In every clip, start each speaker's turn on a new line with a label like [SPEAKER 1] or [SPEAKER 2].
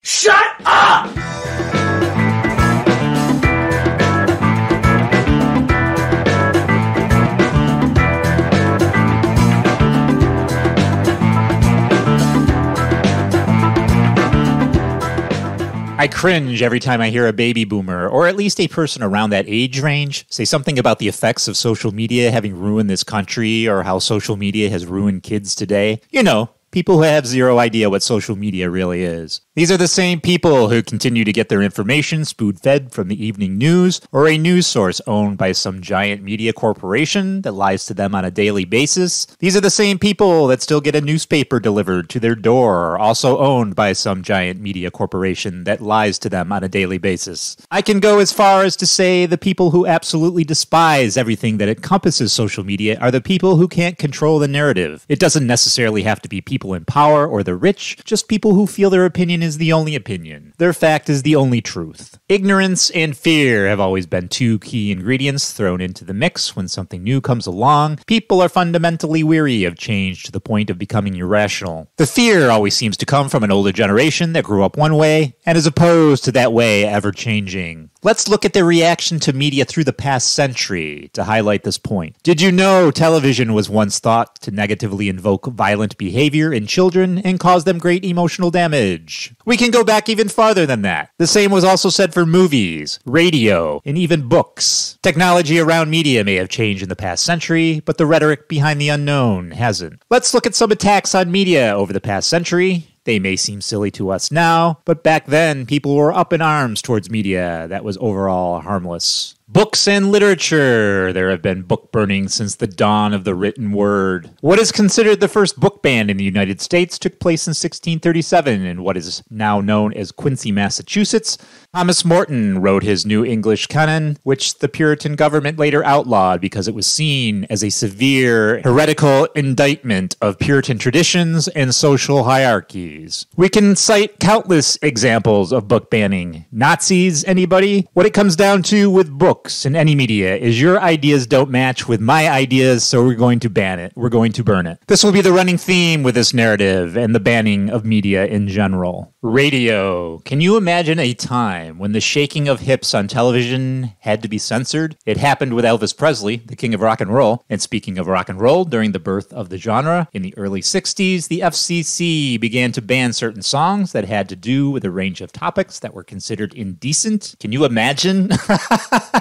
[SPEAKER 1] Shut up!
[SPEAKER 2] I cringe every time I hear a baby boomer, or at least a person around that age range, say something about the effects of social media having ruined this country or how social media has ruined kids today. You know, people who have zero idea what social media really is. These are the same people who continue to get their information spoon-fed from the evening news or a news source owned by some giant media corporation that lies to them on a daily basis. These are the same people that still get a newspaper delivered to their door, also owned by some giant media corporation that lies to them on a daily basis. I can go as far as to say the people who absolutely despise everything that encompasses social media are the people who can't control the narrative. It doesn't necessarily have to be people in power or the rich, just people who feel their opinion is the only opinion. Their fact is the only truth. Ignorance and fear have always been two key ingredients thrown into the mix when something new comes along. People are fundamentally weary of change to the point of becoming irrational. The fear always seems to come from an older generation that grew up one way and is opposed to that way ever changing. Let's look at the reaction to media through the past century to highlight this point. Did you know television was once thought to negatively invoke violent behavior in children and cause them great emotional damage? We can go back even farther than that. The same was also said for movies, radio, and even books. Technology around media may have changed in the past century, but the rhetoric behind the unknown hasn't. Let's look at some attacks on media over the past century. They may seem silly to us now, but back then, people were up in arms towards media that was overall harmless. Books and literature. There have been book burnings since the dawn of the written word. What is considered the first book ban in the United States took place in 1637 in what is now known as Quincy, Massachusetts. Thomas Morton wrote his New English Canon, which the Puritan government later outlawed because it was seen as a severe heretical indictment of Puritan traditions and social hierarchies. We can cite countless examples of book banning. Nazis, anybody? What it comes down to with books in any media is your ideas don't match with my ideas, so we're going to ban it. We're going to burn it. This will be the running theme with this narrative and the banning of media in general. Radio. Can you imagine a time when the shaking of hips on television had to be censored? It happened with Elvis Presley, the king of rock and roll. And speaking of rock and roll, during the birth of the genre, in the early 60s, the FCC began to ban certain songs that had to do with a range of topics that were considered indecent. Can you imagine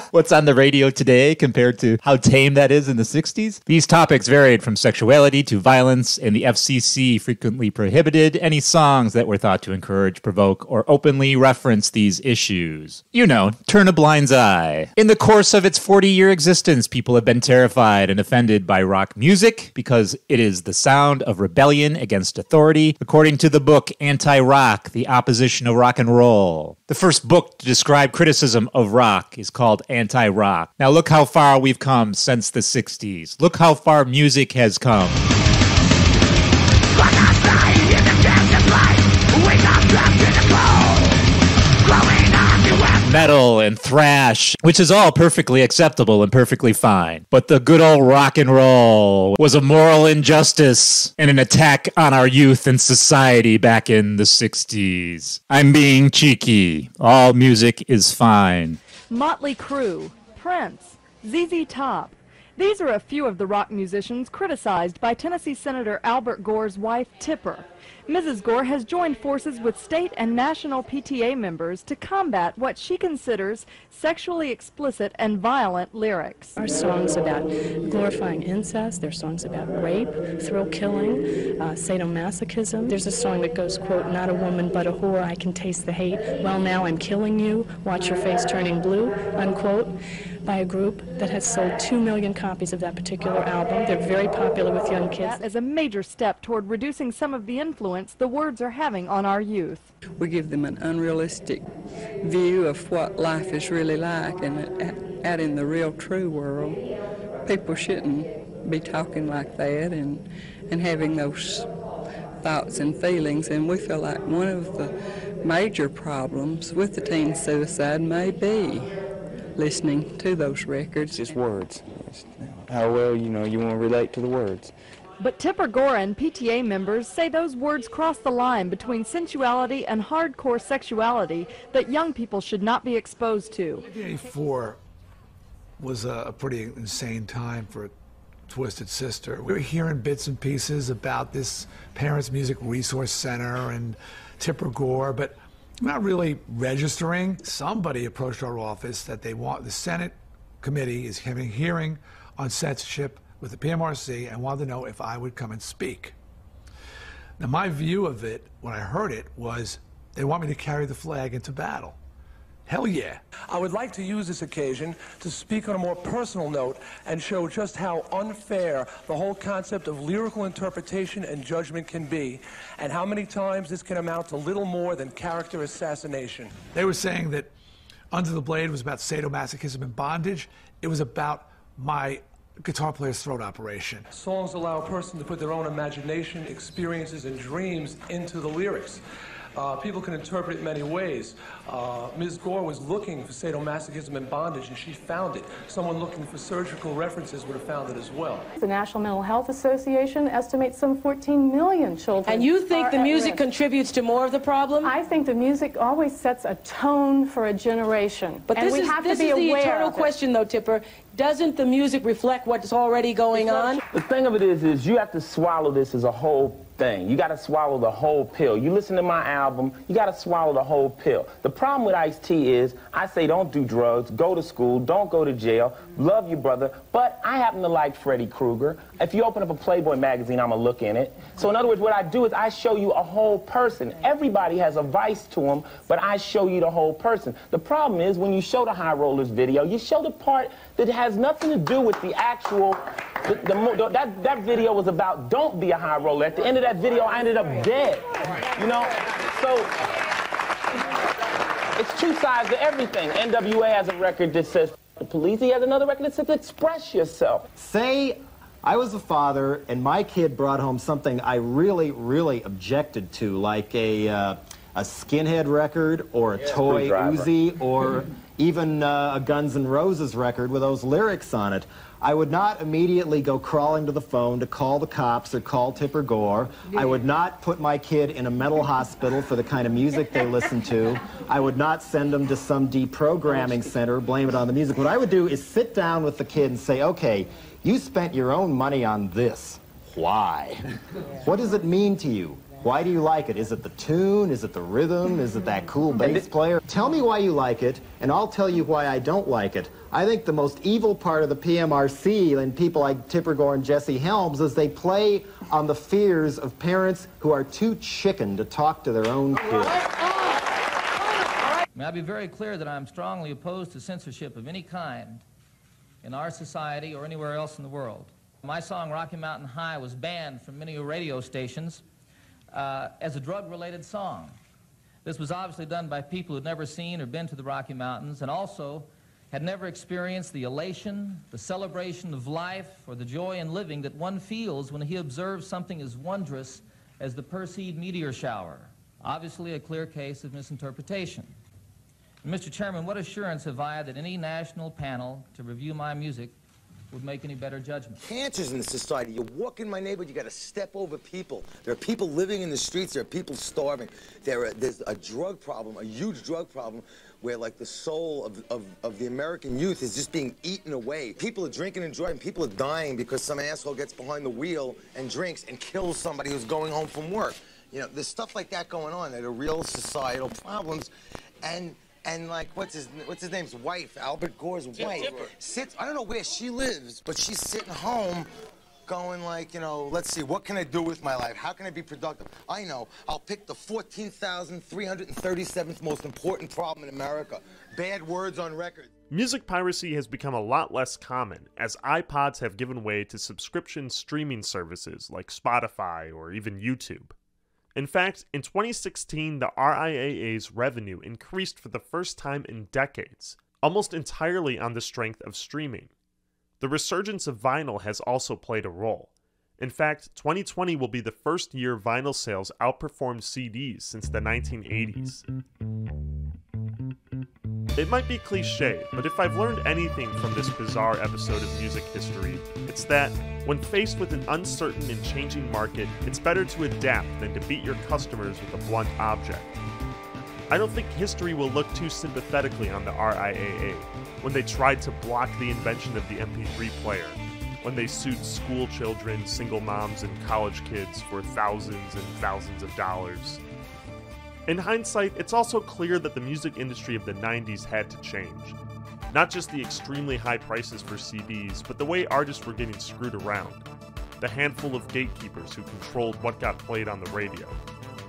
[SPEAKER 2] what's on the radio today compared to how tame that is in the 60s? These topics varied from sexuality to violence, and the FCC frequently prohibited any songs that were thought to encourage, provoke, or openly reference these issues. You know, turn a blind eye. In the course of its 40-year existence, people have been terrified and offended by rock music because it is the sound of rebellion against authority, according to the book Anti-Rock, The Opposition of Rock and Roll. The first book to describe criticism of rock is called Anti-Rock. Now look how far we've come since the 60s. Look how far music has come. Metal and thrash, which is all perfectly acceptable and perfectly fine. But the good old rock and roll was a moral injustice and an attack on our youth and society back in the 60s. I'm being cheeky. All music is fine.
[SPEAKER 3] Motley Crue, Prince, ZZ Top. These are a few of the rock musicians criticized by Tennessee Senator Albert Gore's wife, Tipper. Mrs. Gore has joined forces with state and national PTA members to combat what she considers sexually explicit and violent lyrics.
[SPEAKER 4] Our songs about glorifying incest, there's songs about rape, thrill killing, sadomasochism. There's a song that goes, quote, "Not a woman but a whore, I can taste the hate. Well, now I'm killing you, watch your face turning blue," unquote, by a group that has sold 2 million copies of that particular album. They're very popular with young kids.
[SPEAKER 3] That is a major step toward reducing some of the influence the words are having on our youth.
[SPEAKER 5] We give them an unrealistic view of what life is really like, and out in the real, true world, people shouldn't be talking like that and having those thoughts and feelings. And we feel like one of the major problems with the teen suicide may be listening to those records.
[SPEAKER 6] It's just words. It's how well, you want to relate to the words.
[SPEAKER 3] But Tipper Gore and PTA members say those words cross the line between sensuality and hardcore sexuality that young people should not be exposed to.
[SPEAKER 1] 1984 was a pretty insane time for Twisted Sister. We were hearing bits and pieces about this Parents Music Resource Center and Tipper Gore, but not really registering. Somebody approached our office that they want, the Senate committee is having a hearing on censorship with the PMRC and wanted to know if I would come and speak. Now, my view of it, when I heard it, was they want me to carry the flag into battle. Hell yeah.
[SPEAKER 6] I would like to use this occasion to speak on a more personal note and show just how unfair the whole concept of lyrical interpretation and judgment can be, and how many times this can amount to little more than character assassination.
[SPEAKER 1] They were saying that Under the Blade was about sadomasochism and bondage. It was about my guitar player's throat operation.
[SPEAKER 6] Songs allow a person to put their own imagination, experiences, and dreams into the lyrics. People can interpret it in many ways. Ms. Gore was looking for sadomasochism and bondage, and she found it. Someone looking for surgical references would have found it as well.
[SPEAKER 7] The National Mental Health Association estimates some 14 million children.
[SPEAKER 8] And you think the music contributes to more of the problem?
[SPEAKER 7] I think the music always sets a tone for a generation.
[SPEAKER 8] But this is the eternal question, though, Tipper. Doesn't the music reflect what's already going on?
[SPEAKER 9] The thing of it is you have to swallow this as a whole thing. You got to swallow the whole pill. You listen to my album, you got to swallow the whole pill. The problem with Ice-T is I say don't do drugs, go to school, don't go to jail, love you, brother, but I happen to like Freddy Krueger. If you open up a Playboy magazine, I'm going to look in it. So in other words, what I do is I show you a whole person. Everybody has a vice to them, but I show you the whole person. The problem is when you show the High Rollers video, you show the part that has nothing to do with the actual, that video was about don't be a high roller. At the end of that video, I ended up dead, you know? So, it's two sides to everything. NWA has a record that says the police. He has another record that says express yourself.
[SPEAKER 10] Say I was a father and my kid brought home something I really, really objected to, like a Skinhead record or a toy Uzi or even a Guns N' Roses record with those lyrics on it. I would not immediately go crawling to the phone to call the cops or call Tipper Gore. I would not put my kid in a mental hospital for the kind of music they listen to. I would not send them to some deprogramming center, blame it on the music. What I would do is sit down with the kid and say, okay, you spent your own money on this. Why? What does it mean to you? Why do you like it? Is it the tune? Is it the rhythm? Is it that cool bass player? Tell me why you like it, and I'll tell you why I don't like it. I think the most evil part of the PMRC and people like Tipper Gore and Jesse Helms is they play on the fears of parents who are too chicken to talk to their own kids.
[SPEAKER 11] May I be very clear that I'm strongly opposed to censorship of any kind in our society or anywhere else in the world. My song, Rocky Mountain High, was banned from many radio stations as a drug-related song. This was obviously done by people who'd never seen or been to the Rocky Mountains and also had never experienced the elation, the celebration of life, or the joy in living that one feels when he observes something as wondrous as the Perseid meteor shower. Obviously a clear case of misinterpretation. And Mr. Chairman, what assurance have I that any national panel to review my music would make any better judgment?
[SPEAKER 12] Cancers in the society. You walk in my neighborhood, you got to step over people. There are people living in the streets. There are people starving. There's a drug problem, a huge drug problem, where like the soul of the American youth is just being eaten away. People are drinking and driving. People are dying because some asshole gets behind the wheel and drinks and kills somebody who's going home from work. You know, there's stuff like that going on that are real societal problems. And like, what's his name's wife, Albert Gore's wife, sits, I don't know where she lives, but she's sitting home going like, you know, let's see, what can I do with my life? How can I be productive? I know, I'll pick the 14,337th most important problem in America. Bad words on record.
[SPEAKER 13] Music piracy has become a lot less common as iPods have given way to subscription streaming services like Spotify or even YouTube. In fact, in 2016, the RIAA's revenue increased for the first time in decades, almost entirely on the strength of streaming. The resurgence of vinyl has also played a role. In fact, 2020 will be the first year vinyl sales outperformed CDs since the 1980s. It might be cliche, but if I've learned anything from this bizarre episode of music history, it's that when faced with an uncertain and changing market, it's better to adapt than to beat your customers with a blunt object. I don't think history will look too sympathetically on the RIAA when they tried to block the invention of the MP3 player, when they sued school children, single moms, and college kids for thousands and thousands of dollars. In hindsight, it's also clear that the music industry of the 90s had to change. Not just the extremely high prices for CDs, but the way artists were getting screwed around. The handful of gatekeepers who controlled what got played on the radio.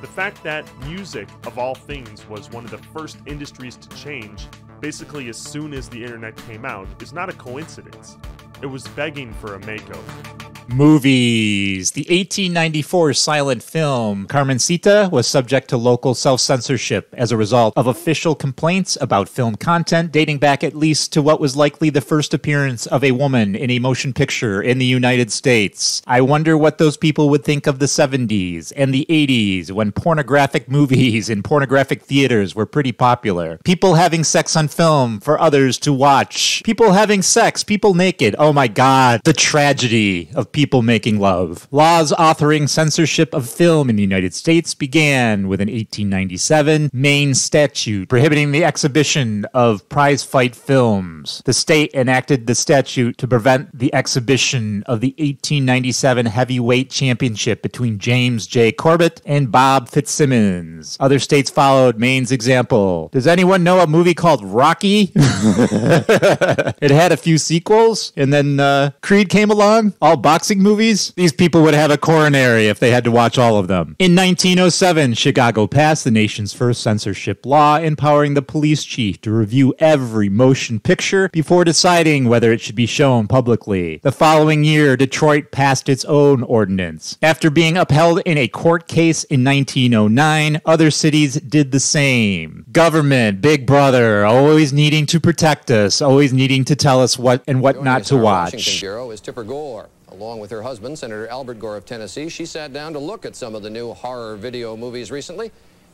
[SPEAKER 13] The fact that music, of all things, was one of the first industries to change, basically as soon as the internet came out, is not a coincidence. It was begging for a makeover.
[SPEAKER 2] Movies. The 1894 silent film Carmencita was subject to local self-censorship as a result of official complaints about film content dating back at least to what was likely the first appearance of a woman in a motion picture in the United States. I wonder what those people would think of the 70s and the 80s when pornographic movies in pornographic theaters were pretty popular. People having sex on film for others to watch. People having sex, people naked. Oh my God, the tragedy of people making love. Laws authoring censorship of film in the United States began with an 1897 Maine statute prohibiting the exhibition of prize fight films. The state enacted the statute to prevent the exhibition of the 1897 heavyweight championship between James J. Corbett and Bob Fitzsimmons. Other states followed Maine's example. Does anyone know a movie called Rocky? It had a few sequels, and then Creed came along, all boxing movies. These people would have a coronary if they had to watch all of them. In 1907, Chicago passed the nation's first censorship law, empowering the police chief to review every motion picture before deciding whether it should be shown publicly. The following year, Detroit passed its own ordinance. After being upheld in a court case in 1909, other cities did the same. Government, Big Brother, always needing to protect us, always needing to tell us what and what not to watch.
[SPEAKER 14] Washington Bureau is Tipper Gore. Along with her husband, Senator Albert Gore of Tennessee, she sat down to look at some of the new horror video movies recently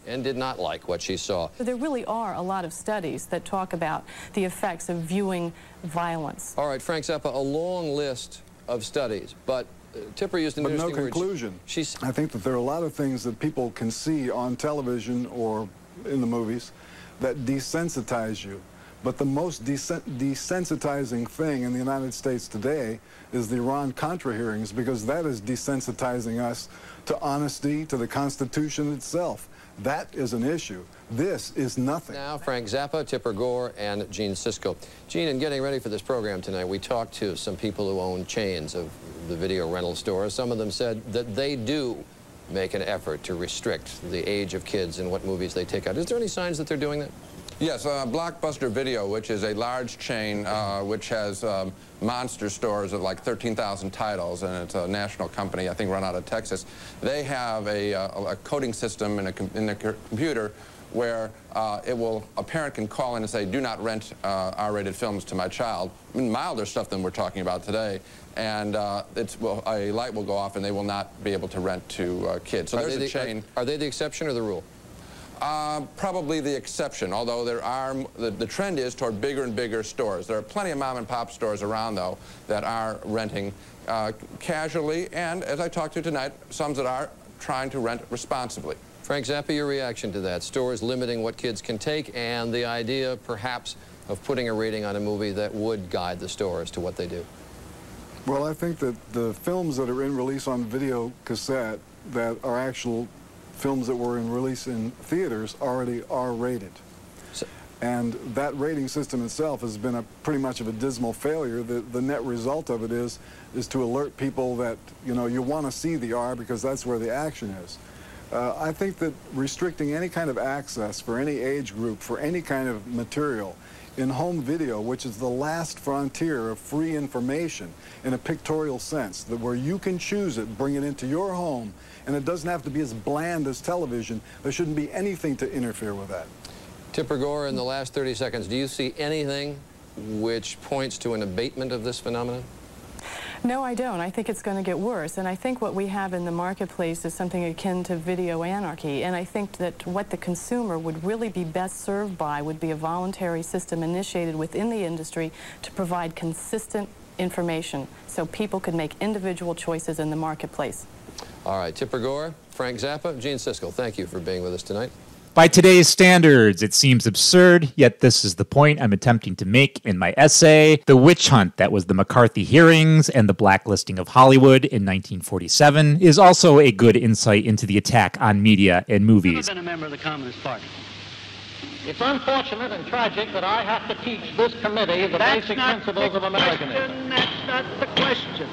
[SPEAKER 14] and did not like what she saw.
[SPEAKER 15] There really are a lot of studies that talk about the effects of viewing violence.
[SPEAKER 14] All right, Frank Zappa, a long list of studies, but Tipper used an interesting
[SPEAKER 16] no conclusion. I think that there are a lot of things that people can see on television or in the movies that desensitize you. But the most desensitizing thing in the United States today is the Iran-Contra hearings, because that is desensitizing us to honesty, to the Constitution itself. That is an issue. This is nothing.
[SPEAKER 14] Now, Frank Zappa, Tipper Gore, and Gene Siskel. Gene, in getting ready for this program tonight, we talked to some people who own chains of the video rental stores. Some of them said that they do make an effort to restrict the age of kids and what movies they take out. Is there any signs that they're doing that?
[SPEAKER 17] Yes, Blockbuster Video, which is a large chain which has monster stores of like 13,000 titles, and it's a national company, I think run out of Texas. They have a coding system in the computer where a parent can call in and say, do not rent R-rated films to my child. I mean, milder stuff than we're talking about today. And a light will go off and they will not be able to rent to kids. So there's a chain.
[SPEAKER 14] Are they the exception or the rule?
[SPEAKER 17] Probably the exception, although there are, the trend is toward bigger and bigger stores. There are plenty of mom-and-pop stores around, though, that are renting casually, and as I talked to tonight, some that are trying to rent responsibly.
[SPEAKER 14] Frank Zappa, your reaction to that? Stores limiting what kids can take, and the idea, perhaps, of putting a rating on a movie that would guide the store as to what they do.
[SPEAKER 16] Well, I think that the films that are in release on video cassette that are actual films that were in release in theaters already are rated. And that rating system itself has been pretty much of a dismal failure. The net result of it is to alert people that, you know, you want to see the R because that's where the action is. I think that restricting any kind of access for any age group, for any kind of material, in home video, which is the last frontier of free information in a pictorial sense, that where you can choose it, bring it into your home, and it doesn't have to be as bland as television. There shouldn't be anything to interfere with that.
[SPEAKER 14] Tipper Gore, in the last 30 seconds, do you see anything which points to an abatement of this phenomenon?
[SPEAKER 15] No, I don't. I think it's going to get worse. And I think what we have in the marketplace is something akin to video anarchy. And I think that what the consumer would really be best served by would be a voluntary system initiated within the industry to provide consistent information so people could make individual choices in the marketplace.
[SPEAKER 14] All right, Tipper Gore, Frank Zappa, Gene Siskel, thank you for being with us tonight.
[SPEAKER 2] By today's standards, it seems absurd, yet this is the point I'm attempting to make in my essay. The witch hunt that was the McCarthy hearings and the blacklisting of Hollywood in 1947 is also a good insight into the attack on media and movies.
[SPEAKER 18] I've never been a member of the Communist Party. It's unfortunate and tragic that I have to teach this committee the basic principles of Americanism. That's not the question.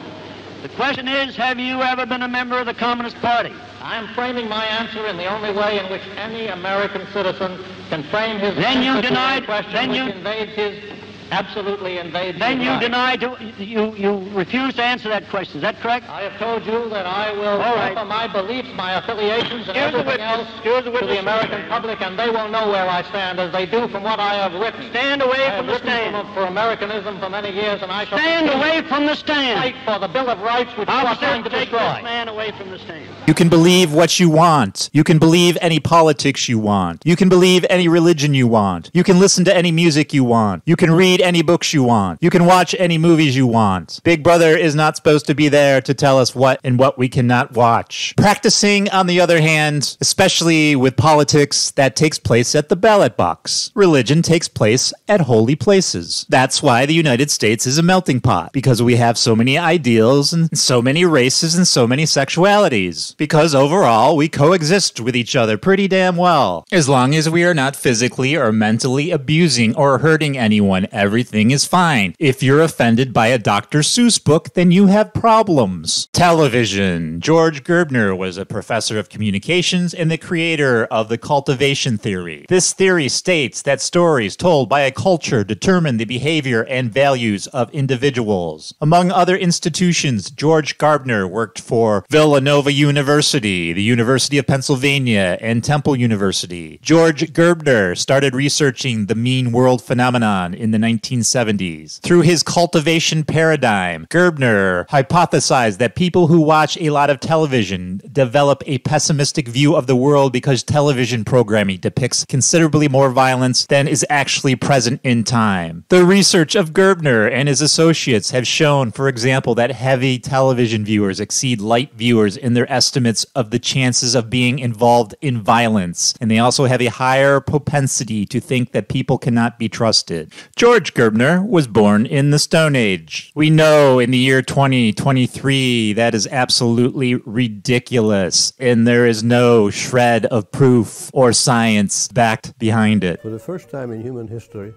[SPEAKER 18] The question is, have you ever been a member of the Communist Party? I am framing my answer in the only way in which any American citizen can frame his question, which invades his absolutely invades. Then you denied. You refuse to answer that question. Is that correct? I have told you that I will offer my beliefs, my affiliations, and everything else to the American public, and they will know where I stand, as they do from what I have written. Stand away from the stand. For Americanism for many years, and I shall stand away from the stand. Fight for the Bill of Rights, which you are trying to destroy. This man away from the stand.
[SPEAKER 2] You can believe what you want. You can believe any politics you want. You can believe any religion you want. You can listen to any music you want. You can read any books you want. You can watch any movies you want. Big Brother is not supposed to be there to tell us what and what we cannot watch. Practicing, on the other hand, especially with politics, that takes place at the ballot box. Religion takes place at holy places. That's why the United States is a melting pot, because we have so many ideals and so many races and so many sexualities. Because overall, we coexist with each other pretty damn well. As long as we are not physically or mentally abusing or hurting anyone, everything is fine. If you're offended by a Dr. Seuss book, then you have problems. Television. George Gerbner was a professor of communications and the creator of the cultivation theory. This theory states that stories told by a culture determine the behavior and values of individuals. Among other institutions, George Gerbner worked for Villanova University, the University of Pennsylvania, and Temple University. George Gerbner started researching the mean world phenomenon in the 1970s. Through his cultivation paradigm, Gerbner hypothesized that people who watch a lot of television develop a pessimistic view of the world because television programming depicts considerably more violence than is actually present in time. The research of Gerbner and his associates have shown, for example, that heavy television viewers exceed light viewers in their estimates of the chances of being involved in violence, and they also have a higher propensity to think that people cannot be trusted. George Gerbner was born in the Stone Age. We know in the year 2023 that is absolutely ridiculous, and there is no shred of proof or science backed behind it.
[SPEAKER 19] For the first time in human history,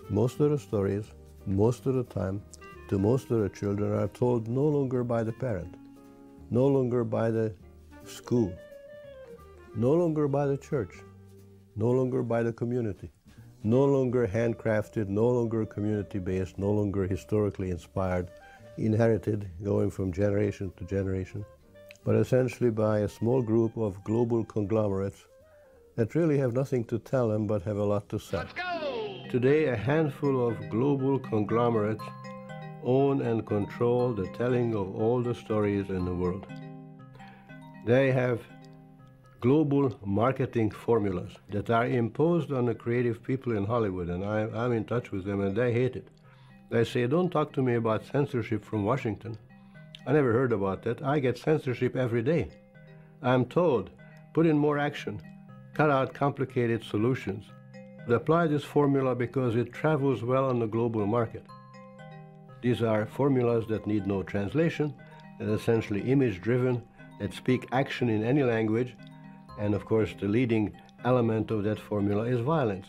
[SPEAKER 19] most of the stories, most of the time, to most of the children are told no longer by the parent, no longer by the school, no longer by the church, no longer by the community. No longer handcrafted, no longer community-based, no longer historically inspired, inherited, going from generation to generation, but essentially by a small group of global conglomerates that really have nothing to tell them but have a lot to say. Today, a handful of global conglomerates own and control the telling of all the stories in the world. They have global marketing formulas that are imposed on the creative people in Hollywood, and I'm in touch with them, and they hate it. They say, don't talk to me about censorship from Washington. I never heard about that. I get censorship every day. I'm told, put in more action, cut out complicated solutions. But apply this formula because it travels well on the global market. These are formulas that need no translation, that are essentially image-driven, that speak action in any language, and of course, the leading element of that formula is violence.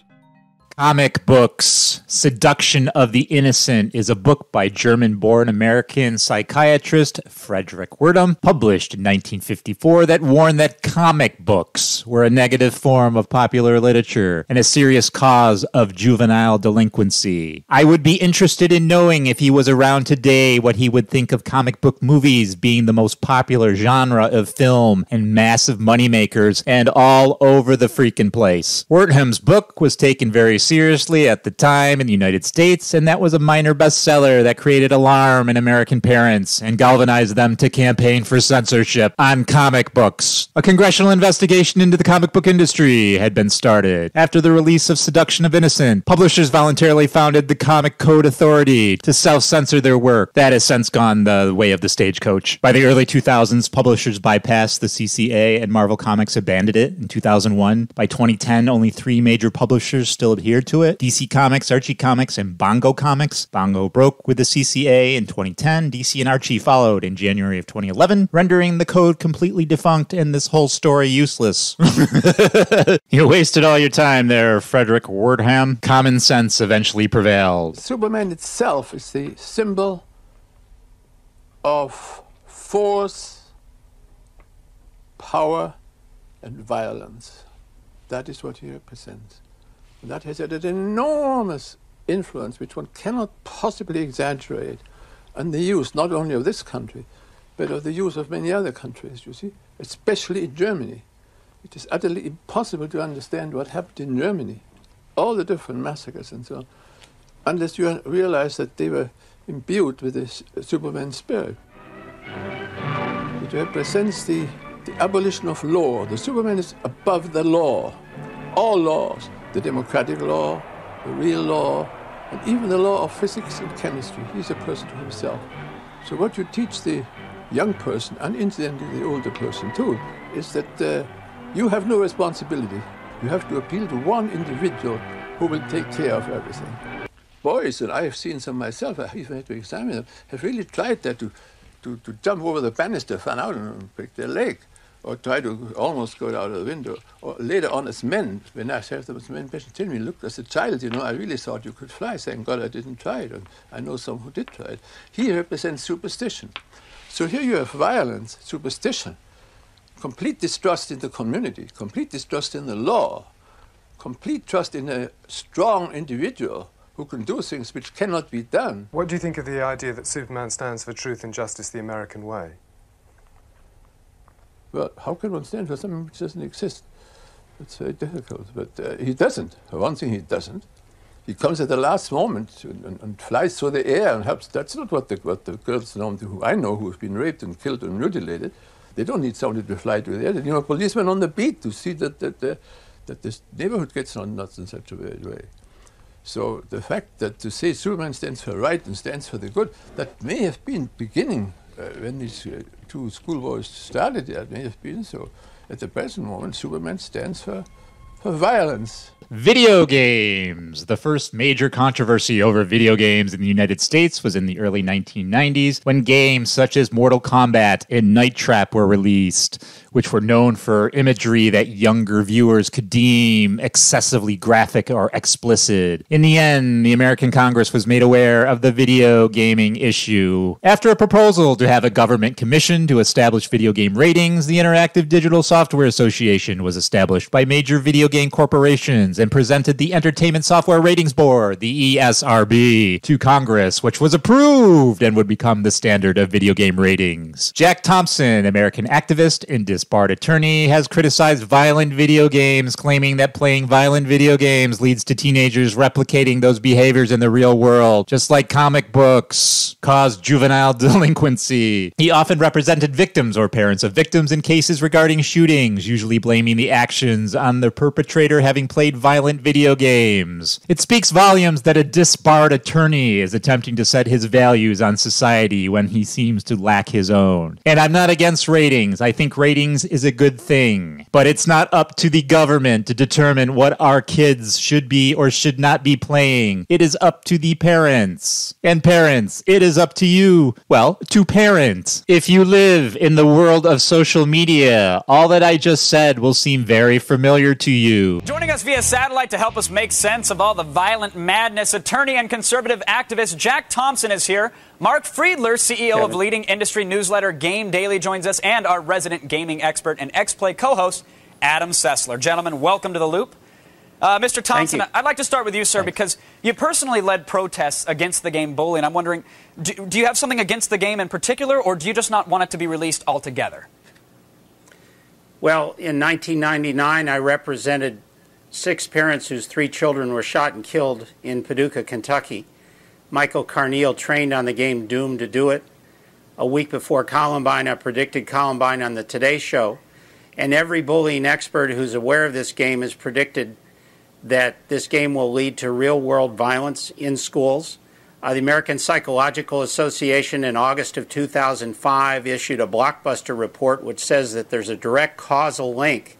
[SPEAKER 2] Comic books. Seduction of the Innocent is a book by German-born American psychiatrist Frederick Wertham, published in 1954, that warned that comic books were a negative form of popular literature and a serious cause of juvenile delinquency. I would be interested in knowing, if he was around today, what he would think of comic book movies being the most popular genre of film and massive moneymakers and all over the freaking place. Wertham's book was taken very seriously at the time in the United States, and that was a minor bestseller that created alarm in American parents and galvanized them to campaign for censorship on comic books. A congressional investigation into the comic book industry had been started. After the release of Seduction of Innocent, publishers voluntarily founded the Comic Code Authority to self-censor their work. That has since gone the way of the stagecoach. By the early 2000s, publishers bypassed the CCA and Marvel Comics abandoned it in 2001. By 2010, only 3 major publishers still adhered to it: DC Comics, Archie Comics, and Bongo Comics. Bongo broke with the CCA in 2010. DC and Archie followed in January of 2011, rendering the code completely defunct and this whole story useless. You wasted all your time there, Frederick Wordham. Common sense eventually prevailed.
[SPEAKER 20] Superman itself is the symbol of force, power, and violence. That is what he represents. And that has had an enormous influence, which one cannot possibly exaggerate, on the youth, not only of this country, but of the youth of many other countries, you see, especially in Germany. It is utterly impossible to understand what happened in Germany, all the different massacres and so on, unless you realize that they were imbued with this Superman spirit. It represents the abolition of law. The Superman is above the law, all laws, the democratic law, the real law, and even the law of physics and chemistry. He's a person to himself. So what you teach the young person, and incidentally the older person too, is that you have no responsibility. You have to appeal to one individual who will take care of everything. Boys, and I have seen some myself, I even had to examine them, have really tried that to jump over the banister, fan out and break their leg, or try to almost go out of the window. Or later on as men, when I served them as men, tell me, look, as a child, you know, I really thought you could fly. Thank God I didn't try it. And I know some who did try it. He represents superstition. So here you have violence, superstition, complete distrust in the community, complete distrust in the law, complete trust in a strong individual who can do things which cannot be done.
[SPEAKER 21] What do you think of the idea that Superman stands for truth and justice the American way?
[SPEAKER 20] Well, how can one stand for something which doesn't exist? It's very difficult, but he doesn't. For one thing, he doesn't. He comes at the last moment and flies through the air and helps. That's not what the girls who I know who have been raped and killed and mutilated. They don't need somebody to fly through the air. They need a policeman on the beat to see that this neighborhood gets on nuts in such a weird way. So the fact that to say Superman stands for right and stands for the good, that may have been beginning when these two schoolboys started, that may have been so. At the present moment, Superman stands for violence.
[SPEAKER 2] Video games. The first major controversy over video games in the United States was in the early 1990s when games such as Mortal Kombat and Night Trap were released, which were known for imagery that younger viewers could deem excessively graphic or explicit. In the end, the American Congress was made aware of the video gaming issue. After a proposal to have a government commission to establish video game ratings, the Interactive Digital Software Association was established by major video game corporations and presented the Entertainment Software Ratings Board, the ESRB, to Congress, which was approved and would become the standard of video game ratings. Jack Thompson, American activist and disbarred attorney, has criticized violent video games, claiming that playing violent video games leads to teenagers replicating those behaviors in the real world, just like comic books cause juvenile delinquency. He often represented victims or parents of victims in cases regarding shootings, usually blaming the actions on the perpetrator having played violent video games. It speaks volumes that a disbarred attorney is attempting to set his values on society when he seems to lack his own. And I'm not against ratings. I think ratings is a good thing. But it's not up to the government to determine what our kids should be or should not be playing. It is up to the parents. And parents, it is up to you, well, to parent. If you live in the world of social media, all that I just said will seem very familiar to you.
[SPEAKER 22] Joining us via satellite to help us make sense of all the violent madness, attorney and conservative activist Jack Thompson is here. Mark Friedler, CEO of leading industry newsletter Game Daily, joins us, and our resident gaming expert and X-Play co-host, Adam Sessler. Gentlemen, welcome to The Loop. Mr. Thompson, I'd like to start with you, sir, because you personally led protests against the game bullying. I'm wondering, do you have something against the game in particular, or do you just not want it to be released altogether?
[SPEAKER 23] Well, in 1999, I represented
[SPEAKER 4] 6 parents whose 3 children were shot and killed in Paducah, Kentucky. Michael Carneal trained on the game Doomed to Do It. A week before Columbine, I predicted Columbine on the Today Show. And every bullying expert who's aware of this game has predicted that this game will lead to real-world violence in schools. The American Psychological Association in August of 2005 issued a blockbuster report which says that there's a direct causal link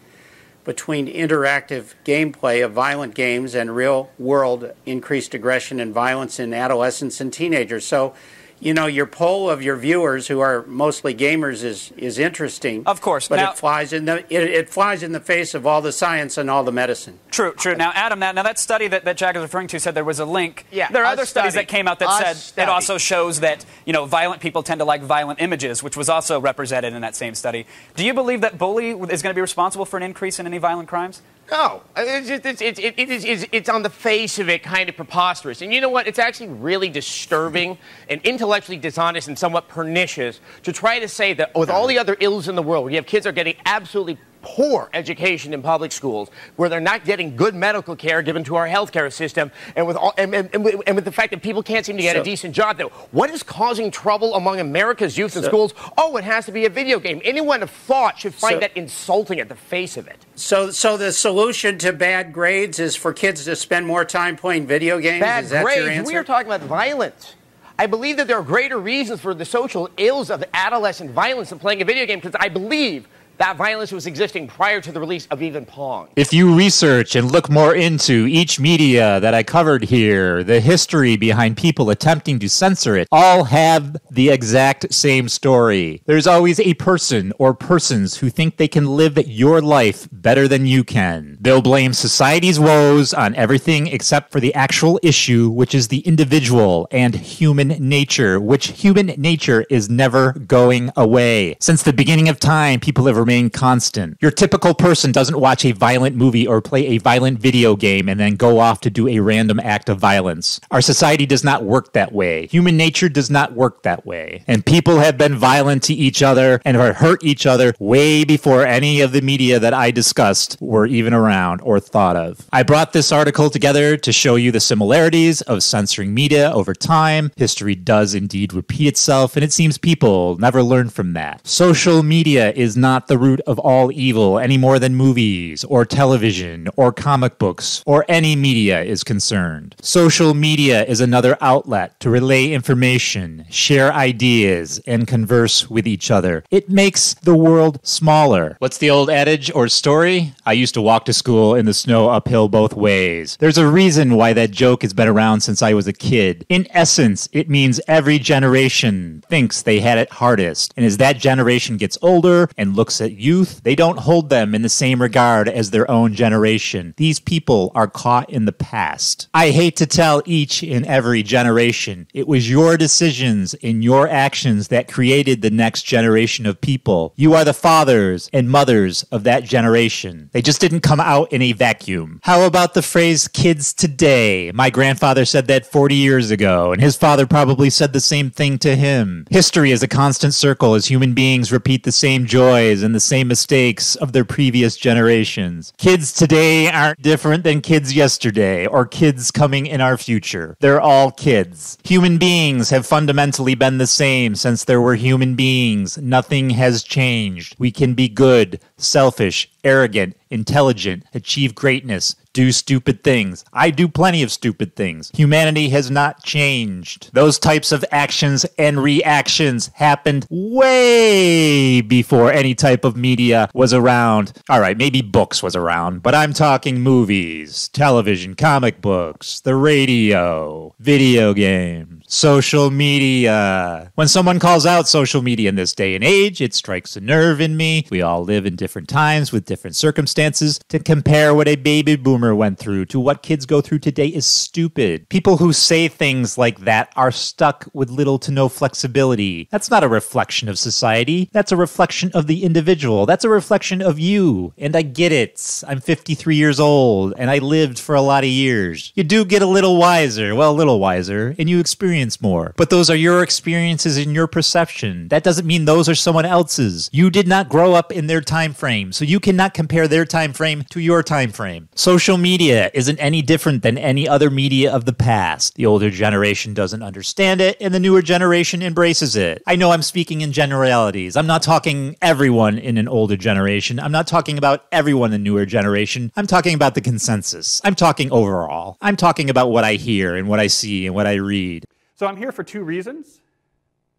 [SPEAKER 4] between interactive gameplay of violent games and real-world increased aggression and violence in adolescents and teenagers. So, you know, your poll of your viewers, who are mostly gamers, is interesting.
[SPEAKER 22] Of course,
[SPEAKER 4] but
[SPEAKER 22] now,
[SPEAKER 4] it flies in the face of all the science and all the medicine.
[SPEAKER 22] True. Now, Adam, now that study that Jack is referring to said there was a link.
[SPEAKER 5] Yeah,
[SPEAKER 22] there are other studies that came out that said it also shows that, you know, violent people tend to like violent images, which was also represented in that same study. Do you believe that bully is going to be responsible for an increase in any violent crimes?
[SPEAKER 5] No, it's on the face of it kind of preposterous. And you know what? It's actually really disturbing and intellectually dishonest and somewhat pernicious to try to say that with all the other ills in the world, where you have kids that are getting absolutely poor education in public schools, where they're not getting good medical care given to our healthcare system, and with the fact that people can't seem to get a decent job. Though, what is causing trouble among America's youth in schools? Oh, it has to be a video game. Anyone of thought should find that insulting at the face of it.
[SPEAKER 4] So the solution to bad grades is for kids to spend more time playing video games?
[SPEAKER 5] Bad
[SPEAKER 4] is that
[SPEAKER 5] grades?
[SPEAKER 4] Your answer?
[SPEAKER 5] We are talking about violence. I believe that there are greater reasons for the social ills of adolescent violence than playing a video game, because I believe that violence was existing prior to the release of even Pong.
[SPEAKER 2] If you research and look more into each media that I covered here, the history behind people attempting to censor it, all have the exact same story. There's always a person or persons who think they can live your life better than you can. They'll blame society's woes on everything except for the actual issue, which is the individual and human nature, which human nature is never going away. Since the beginning of time, people have remain constant. Your typical person doesn't watch a violent movie or play a violent video game and then go off to do a random act of violence. Our society does not work that way. Human nature does not work that way. And people have been violent to each other and have hurt each other way before any of the media that I discussed were even around or thought of. I brought this article together to show you the similarities of censoring media over time. History does indeed repeat itself, and it seems people never learn from that. Social media is not the root of all evil any more than movies or television or comic books or any media is concerned. Social media is another outlet to relay information, share ideas, and converse with each other. It makes the world smaller. What's the old adage or story? I used to walk to school in the snow uphill both ways. There's a reason why that joke has been around since I was a kid. In essence, it means every generation thinks they had it hardest. And as that generation gets older and looks at youth, they don't hold them in the same regard as their own generation. These people are caught in the past. I hate to tell each and every generation, it was your decisions and your actions that created the next generation of people. You are the fathers and mothers of that generation. They just didn't come out in a vacuum. How about the phrase kids today? My grandfather said that 40 years ago, and his father probably said the same thing to him. History is a constant circle as human beings repeat the same joys and the same mistakes of their previous generations. Kids today aren't different than kids yesterday or kids coming in our future. They're all kids. Human beings have fundamentally been the same since there were human beings. Nothing has changed. We can be good, selfish, arrogant, intelligent, achieve greatness, do stupid things. I do plenty of stupid things. Humanity has not changed. Those types of actions and reactions happened way before any type of media was around. All right, maybe books was around, but I'm talking movies, television, comic books, the radio, video games, social media. When someone calls out social media in this day and age, it strikes a nerve in me. We all live in different times with different circumstances. To compare what a baby boomer went through to what kids go through today is stupid. People who say things like that are stuck with little to no flexibility. That's not a reflection of society. That's a reflection of the individual. That's a reflection of you. And I get it. I'm 53 years old and I lived for a lot of years. You do get a little wiser, and you experience experience more. But those are your experiences and your perception. That doesn't mean those are someone else's. You did not grow up in their time frame, so you cannot compare their time frame to your time frame. Social media isn't any different than any other media of the past. The older generation doesn't understand it, and the newer generation embraces it. I know I'm speaking in generalities. I'm not talking everyone in an older generation. I'm not talking about everyone in a newer generation. I'm talking about the consensus. I'm talking overall. I'm talking about what I hear and what I see and what I read.
[SPEAKER 1] So I'm here for two reasons.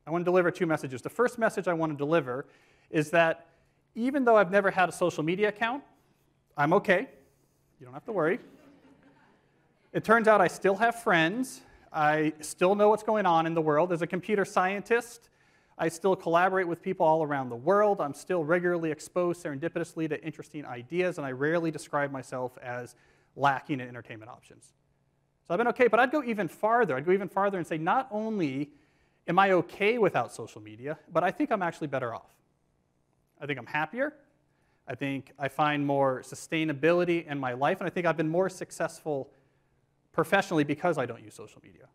[SPEAKER 1] I want to deliver two messages. The first message I want to deliver is that even though I've never had a social media account, I'm okay. You don't have to worry. It turns out I still have friends. I still know what's going on in the world. As a computer scientist, I still collaborate with people all around the world. I'm still regularly exposed serendipitously to interesting ideas, and I rarely describe myself as lacking in entertainment options. So I've been okay, but I'd go even farther. I'd go even farther and say not only am I okay without social media, but I think I'm actually better off. I think I'm happier. I think I find more sustainability in my life, and I think I've been more successful professionally because I don't use social media.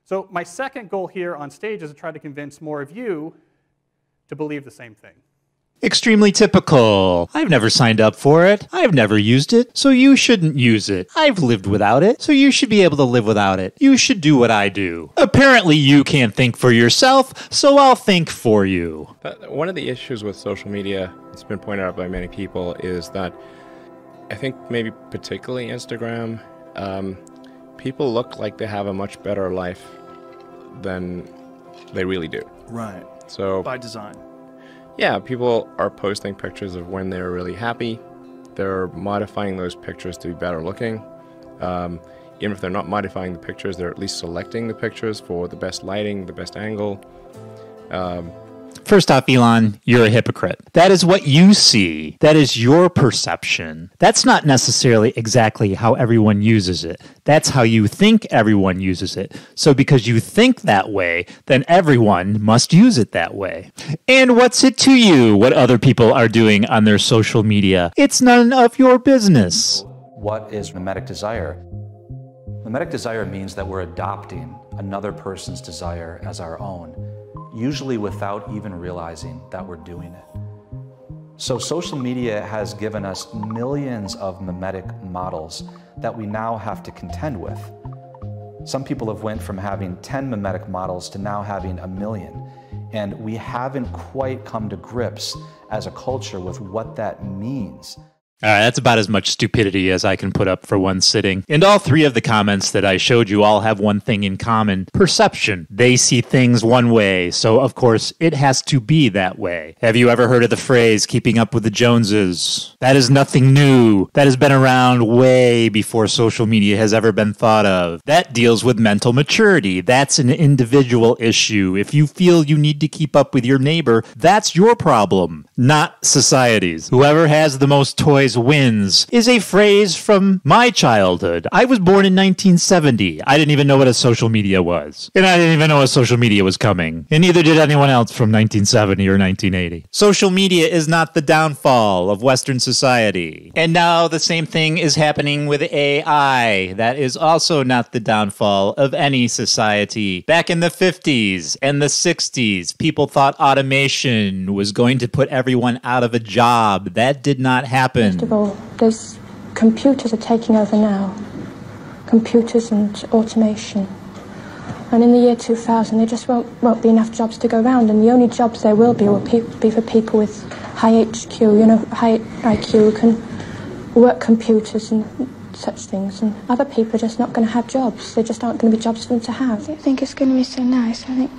[SPEAKER 1] So my second goal here on stage is to try to convince more of you to believe the same thing.
[SPEAKER 2] Extremely typical. I've never signed up for it. I've never used it, so you shouldn't use it. I've lived without it, so you should be able to live without it. You should do what I do. Apparently you can't think for yourself, so I'll think for you.
[SPEAKER 3] But one of the issues with social media, it's been pointed out by many people, is that I think maybe particularly Instagram, people look like they have a much better life than they really do.
[SPEAKER 23] Right.
[SPEAKER 3] So
[SPEAKER 23] by design.
[SPEAKER 3] Yeah, people are posting pictures of when they're really happy. They're modifying those pictures to be better looking. Even if they're not modifying the pictures, they're at least selecting the pictures for the best lighting, the best angle.
[SPEAKER 2] First off, Elon, you're a hypocrite. That is what you see. That is your perception. That's not necessarily exactly how everyone uses it. That's how you think everyone uses it. So because you think that way, then everyone must use it that way. And what's it to you what other people are doing on their social media? It's none of your business.
[SPEAKER 24] What is mimetic desire? Mimetic desire means that we're adopting another person's desire as our own, usually without even realizing that we're doing it. So social media has given us millions of mimetic models that we now have to contend with. Some people have went from having 10 mimetic models to now having 1 million. And we haven't quite come to grips as a culture with what that means.
[SPEAKER 2] All right, that's about as much stupidity as I can put up for one sitting. And all three of the comments that I showed you all have one thing in common: perception. They see things one way, so of course it has to be that way. Have you ever heard of the phrase, keeping up with the Joneses? That is nothing new. That has been around way before social media has ever been thought of. That deals with mental maturity. That's an individual issue. If you feel you need to keep up with your neighbor, that's your problem, not society's. Whoever has the most toys wins is a phrase from my childhood. I was born in 1970. I didn't even know what a social media was. And I didn't even know a social media was coming. And neither did anyone else from 1970 or 1980. Social media is not the downfall of Western society. And now the same thing is happening with AI. That is also not the downfall of any society. Back in the 50s and the 60s, people thought automation was going to put everyone out of a job. That did not happen.
[SPEAKER 25] First of all, those computers are taking over now. Computers and automation. And in the year 2000, there just won't be enough jobs to go around, and the only jobs there will be for people with high HQ, high IQ, who can work computers and such things. And other people are just not going to have jobs. There just aren't going to be jobs for them to have.
[SPEAKER 26] I don't think it's going to be so nice. I think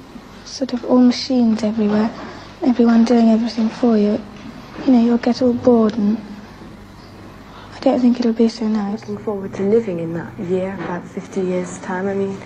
[SPEAKER 26] sort of all machines everywhere, everyone doing everything for you. You'll get all bored, and I don't think it'll be so nice.
[SPEAKER 27] Looking forward to living in that year, about 50 years' time. I mean,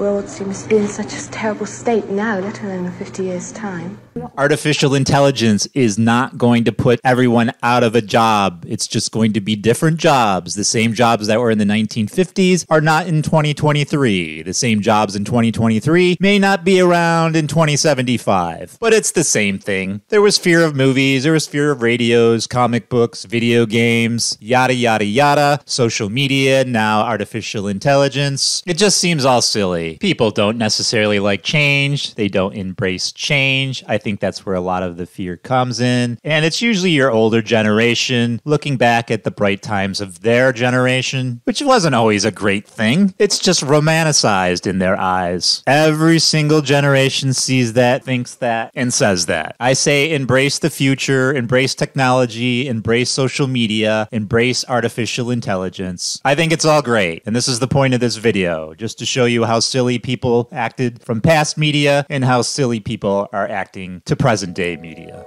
[SPEAKER 25] world seems to be in such a terrible state now, let alone in 50 years' time.
[SPEAKER 2] Artificial intelligence is not going to put everyone out of a job. It's just going to be different jobs. The same jobs that were in the 1950s are not in 2023. The same jobs in 2023 may not be around in 2075. But it's the same thing. There was fear of movies, there was fear of radios, comic books, video games, yada, yada, yada, social media, now artificial intelligence. It just seems all silly. People don't necessarily like change. They don't embrace change. I think that's where a lot of the fear comes in. And it's usually your older generation looking back at the bright times of their generation, which wasn't always a great thing. It's just romanticized in their eyes. Every single generation sees that, thinks that, and says that. I say embrace the future, embrace technology, embrace social media, embrace artificial intelligence. I think it's all great. And this is the point of this video, just to show you how silly people acted from past media and how silly people are acting to present day media.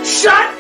[SPEAKER 6] Shut